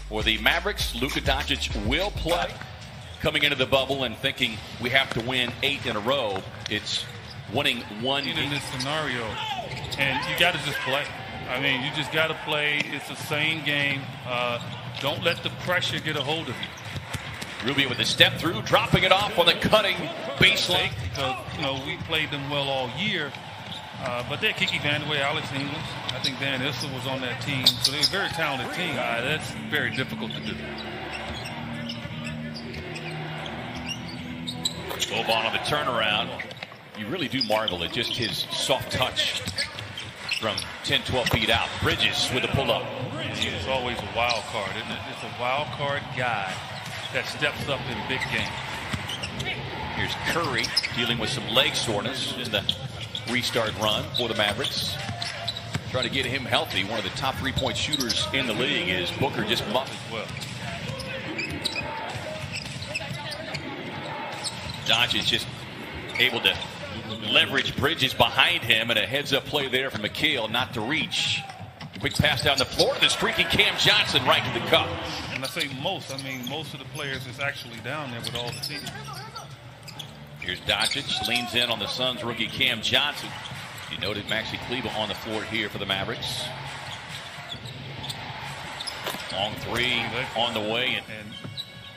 For the Mavericks, Luka Doncic will play. Coming into the bubble and thinking we have to win 8 in a row. It's winning one in this scenario, and you got to just play. I mean, you just got to play. It's the same game. Don't let the pressure get a hold of you. Rubio with the step through, dropping it off on the cutting baseline. Because, you know, we played them well all year, but they're Kiki Vandeweghe, Alex English. I think Van Issel was on that team, so they're a very talented team. That's very difficult to do. Boban on the turnaround. You really do marvel at just his soft touch from 10, 12 feet out. Bridges with the pull-up. It's always a wild card, isn't it? It's a wild card guy that steps up in big games. Here's Curry dealing with some leg soreness in the restart run for the Mavericks. Trying to get him healthy. One of the top three-point shooters in the league is Booker just muffed as well. Doncic just able to leverage Bridges behind him, and a heads-up play there from McHale not to reach. Quick pass down the floor, the streaking Cam Johnson right to the cup. And I say most, I mean most of the players is actually down there with all the teams. Here's Doncic, leans in on the Suns rookie Cam Johnson. You noted Maxi Kleber on the floor here for the Mavericks. Long three on the way. And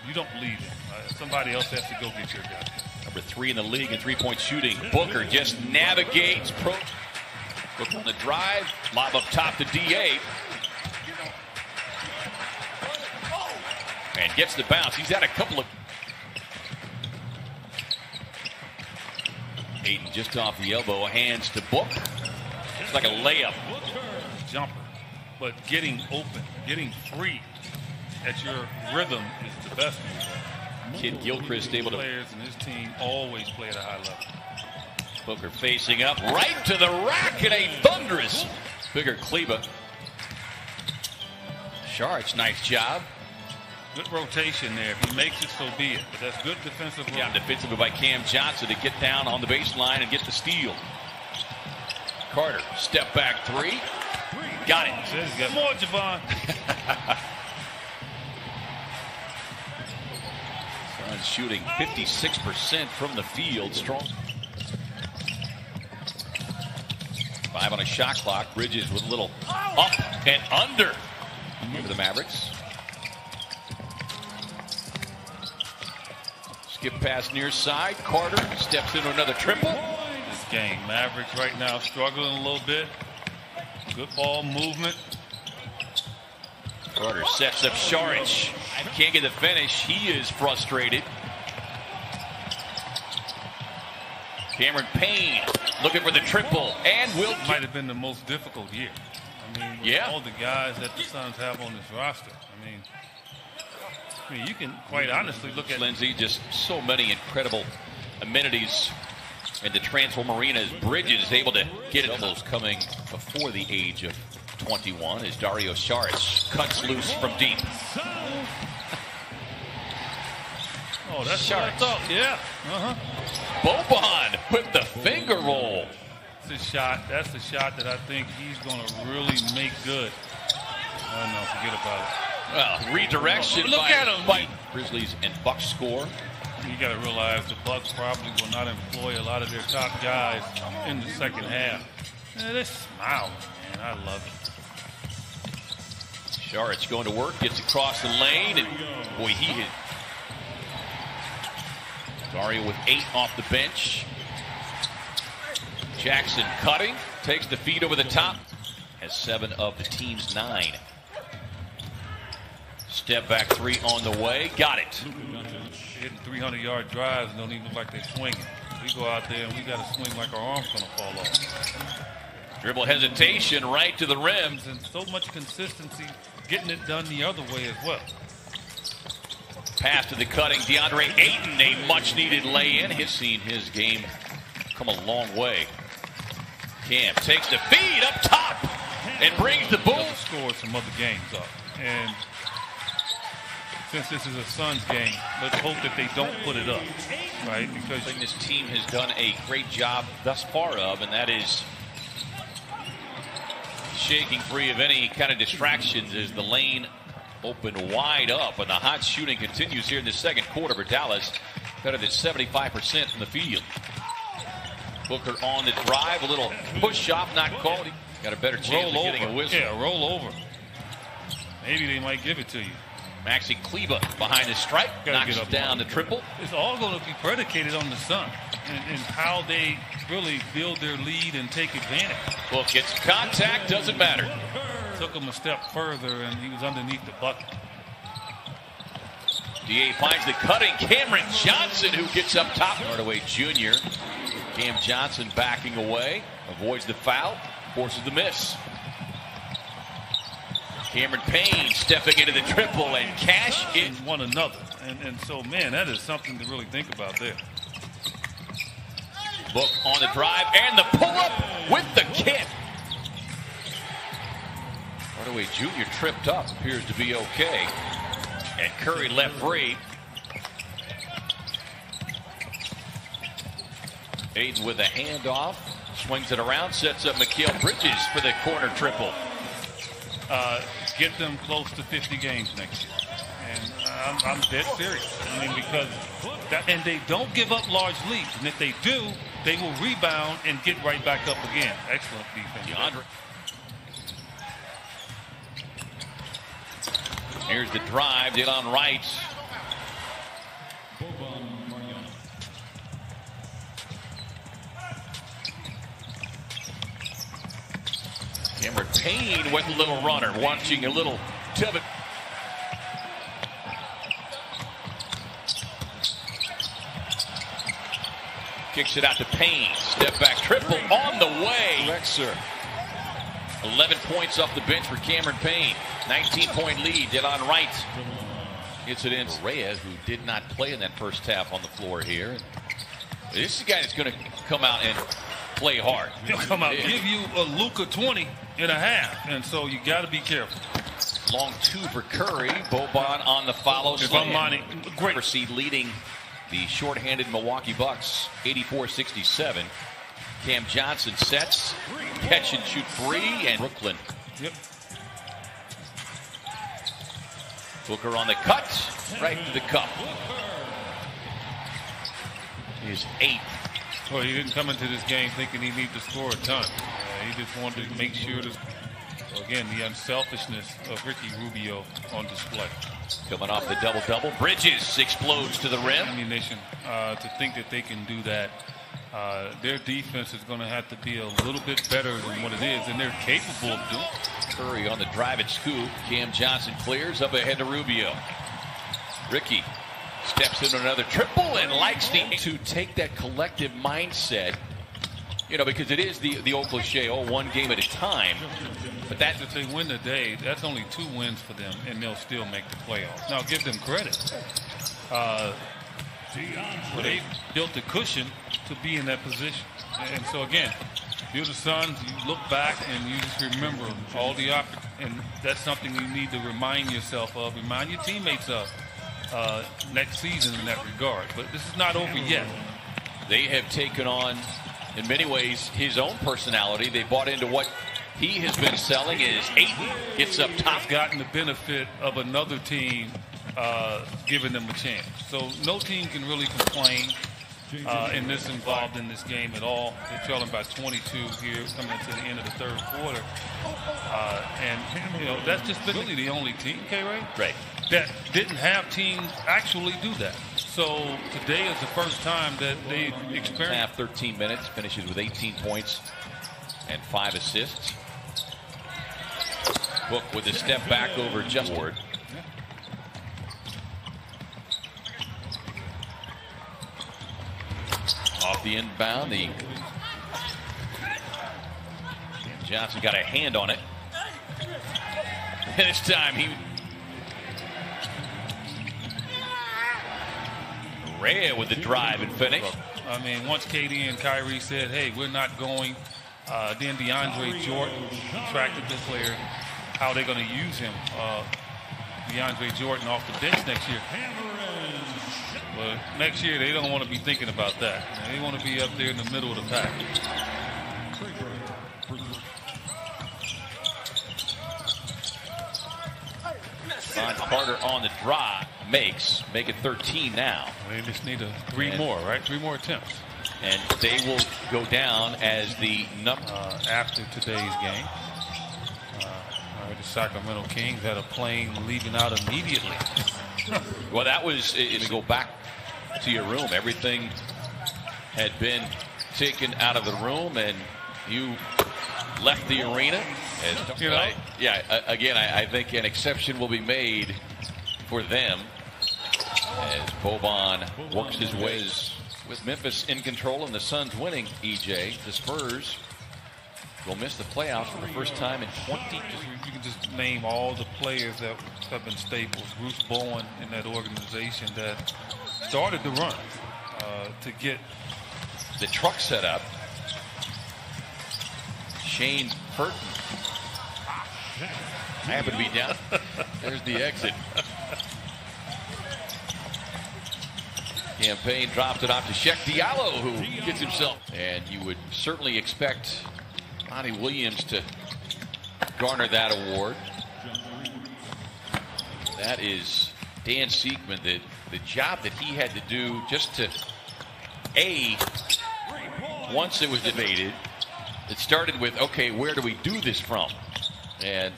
you don't leave it. Somebody else has to go get your guy. Number 3 in the league in three-point shooting. Booker just navigates. Booker on the drive. Lob up top to D8. And gets the bounce. He's had a couple of... Ayton just off the elbow. Hands to Book. It's like a layup. Jumper. But getting open, getting free at your rhythm is the best move. Kid Gilchrist able to. Players in his team always play at a high level. Booker facing up right to the rack and a thunderous bigger Kleber. Sharch, nice job. Good rotation there. If he makes it, so be it. But that's good defensive. Yeah, defensively by Cam Johnson to get down on the baseline and get the steal. Carter, step back three. Got it. More, Javon. Suns shooting 56% from the field. Strong. 5 on a shot clock. Bridges with a little up and under for the Mavericks. Skip pass near side. Carter steps into another triple. This game, Mavericks right now struggling a little bit. Good ball movement. Carter sets up Saric. Can't get the finish. He is frustrated. Cameron Payne looking for the triple and will. Might have been the most difficult year. I mean, yeah. All the guys that the Suns have on this roster. I mean, you can quite honestly look at Lindsay. Just so many incredible amenities in the Transform Arena as Bridges is able to get it. Almost coming before the age of 21 as Dario Saric cuts loose from deep. Oh, that's what I thought. Yeah. Boban with the finger roll. That's a shot. That's the shot that I think he's going to really make good. Oh, no, forget about it. Well, redirection. Look at him. By Grizzlies and Bucks score. You got to realize the Bucks probably will not employ a lot of their top guys in the second half. Yeah, they smile, man. I love it. Saric going to work, gets across the lane, and boy, he hit. Dario with 8 off the bench. Jackson cutting, takes the feed over the top, has 7 of the team's 9. Step back 3 on the way, got it. Hitting 300-yard drives don't even look like they're swinging. We go out there and we got to swing like our arm's going to fall off. Dribble hesitation right to the rim. And so much consistency getting it done the other way as well. Pass to the cutting DeAndre Ayton, a much-needed lay-in. He's seen his game come a long way. Cam takes the feed up top and brings the Bulls. Scored some other games up. And since this is a Suns game, let's hope that they don't put it up, right? Because I think this team has done a great job thus far of, and that is shaking free of any kind of distractions as the lane open wide up, and the hot shooting continues here in the second quarter for Dallas. Better than 75% from the field. Booker on the drive, a little push off, not called. Got a better chance of getting a whistle. Yeah, roll over. Maybe they might give it to you. Maxi Kleba behind the stripe, knocks down the triple. It's all going to be predicated on the Sun and how they really build their lead and take advantage. Book gets contact, doesn't matter. Took him a step further, and he was underneath the bucket. DA finds the cutting Cameron Johnson, who gets up top. Hardaway Jr. Cam Johnson backing away, avoids the foul, forces the miss. Cameron Payne stepping into the triple and cash in one another. And so, man, that is something to really think about there. Book on the drive and the pull-up with the kick. Hardaway Jr. tripped up, appears to be okay. And Curry left free. Aiden with a handoff, swings it around, sets up Mikal Bridges for the corner triple. Get them close to 50 games next year. And I'm dead serious. I mean, because and they don't give up large leads. And if they do, they will rebound and get right back up again. Excellent defense. Here's the drive, Delon Wright. Cameron Payne with a little runner, watching a little Tevin. Kicks it out to Payne. Step back triple on the way. Rexer. 11 points off the bench for Cameron Payne. 19-point lead. Delon Wright gets it in. Reyes, who did not play in that first half on the floor here. This is a guy that's going to come out and play hard. He'll come out and give you a Luka 20 and a half. And so you got to be careful. Long two for Curry. Boban on the follow. Great. Proceed leading the shorthanded Milwaukee Bucks 84-67. Cam Johnson sets, catch and shoot three, and Brooklyn. Yep. Booker on the cut, right to the cup. His 8th. Well, he didn't come into this game thinking he needed to score a ton. He just wanted to make sure that, again, the unselfishness of Ricky Rubio on display. Coming off the double-double, Bridges explodes to the rim. Ammunition to think that they can do that. Their defense is going to have to be a little bit better than what it is, and they're capable of doing. Curry on the drive and scoop. Cam Johnson clears up ahead to Rubio. Ricky steps into another triple and likes to take that collective mindset. You know, because it is the old cliche, one game at a time. But that, if they win today, that's only 2 wins for them, and they'll still make the playoffs. Now, give them credit. But they built a cushion to be in that position. And so, again, you're the Suns, you look back and you just remember all the opportunities. And that's something you need to remind yourself of, remind your teammates of next season in that regard. But this is not over yet. They have taken on, in many ways, his own personality. They bought into what he has been selling. Is Ayton gets up top. Gotten the benefit of another team giving them a chance. So no team can really complain in this involved in this game at all. They're trailing by 22 here coming into the end of the third quarter. And, you know, that's just really the only team, K-Ray, right, that didn't have teams actually do that. So today is the first time that they experienced. Half 13 minutes, finishes with 18 points and 5 assists. Book with a step back over just Ward. Off the inbound, Johnson got a hand on it. This time Rhea with the drive and finish. I mean, once KD and Kyrie said, hey, we're not going, then DeAndre Jordan attracted the player. How are they going to use him? DeAndre Jordan off the bench next year. But next year, they don't want to be thinking about that. They want to be up there in the middle of the pack. Finds Carter on the drive. Make it 13 now. They just need three more, right? 3 more attempts. And they will go down as the number. After today's game. The Sacramento Kings had a plane leaving out immediately. Well, that was, if you go back to your room, everything had been taken out of the room and you left the arena. And, you know? Again, I think an exception will be made for them as Boban works his ways with Memphis in control and the Suns winning. EJ, the Spurs will miss the playoffs for the first time in 20 years. You can just name all the players that have been staples. Bruce Bowen in that organization that started the run to get the truck set up. Shane Burton happened to be down. There's the exit. Campaign dropped it off to Sheck Diallo, who gets himself. And you would certainly expect Monty Williams to garner that award. That is Dan Siegman, the job that he had to do just to, once it was debated, it started with, okay, where do we do this from? And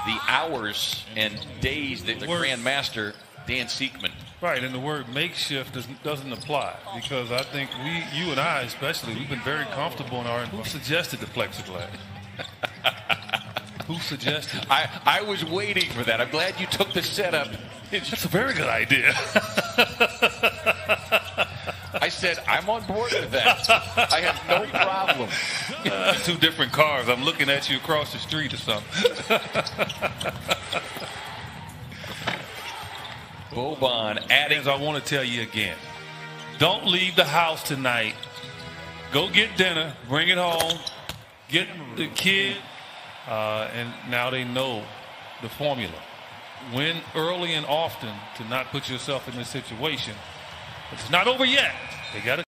the hours and days that the Grand Master, Dan Siegman. Right, and the word makeshift doesn't apply because I think you and I especially, we've been very comfortable in our. Who suggested the plexiglass? Who suggested? I was waiting for that. I'm glad you took the setup. That's a very good idea. I said I'm on board with that. I have no problem. 2 different cars. I'm looking at you across the street or something. Boban adding. I want to tell you again, don't leave the house tonight. Go get dinner, bring it home, get the kid, and now they know the formula. Win early and often to not put yourself in this situation. It's not over yet. They got to